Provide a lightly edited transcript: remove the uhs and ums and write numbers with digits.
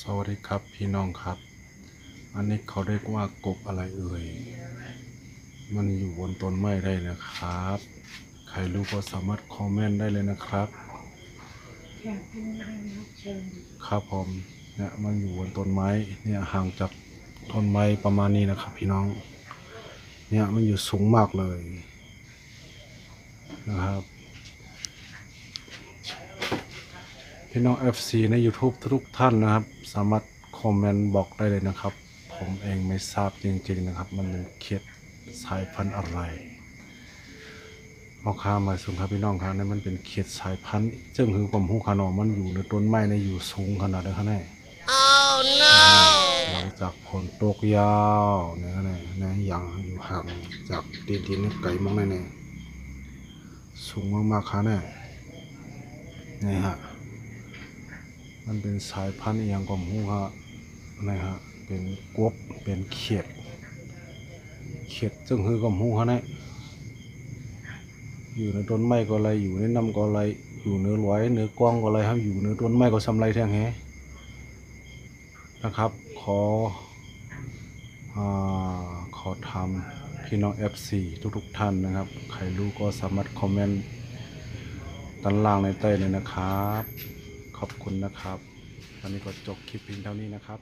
สวัสดีครับพี่น้องครับ อันนี้เขาเรียกว่ากบอะไรเอ่ย มันอยู่บนต้นไม้ได้นะครับ ใครรู้ก็สามารถคอมเมนต์ได้เลยนะครับครับผมเนี่ยมันอยู่บนต้นไม้เนี่ยห่างจากต้นไม้ประมาณนี้นะครับพี่น้องเนี่ยมันอยู่สูงมากเลยนะครับพี่น้อง FC ใน YouTube ทุกท่านนะครับสามารถคอมเมนต์บอกได้เลยนะครับผมเองไม่ทราบจริงๆนะครับมันเป็นเขียดสายพันธุ์อะไรพ่อค้ามาสูงครับพี่น้องครับนี่มันเป็นเขียดสายพันธุ์ซึ่งคือผมหูขนอมันอยู่ในต้นไม้ในอยู่สูงขนาดนั้นครับแน่หลังจากฝนตกยาวเนี่ยนะอย่างอยู่ห่างจากดินไกลมองแน่ๆสูงมากๆครับแน่นี่ฮะมันเป็นสายพันธุ์อย่างผมหูครับนะฮะเป็นกบเป็นเขียดซึ่งคือผมหูครับแน่อยู่ในต้นไม้ก็อะไรอยู่ในน้ำก็อะไรอยู่เนื้อหลวยเนื้อกว้างก็อะไรครับอยู่ในต้นไม้ก็สำไรแท่งแฮนะครับขอทำพี่น้อง F4 ทุกท่านนะครับใครรู้ก็สามารถคอมเมนต์ด้านล่างในใต้เลยนะครับขอบคุณนะครับวันนี้ก็จบคลิปเพียงเท่านี้นะครับ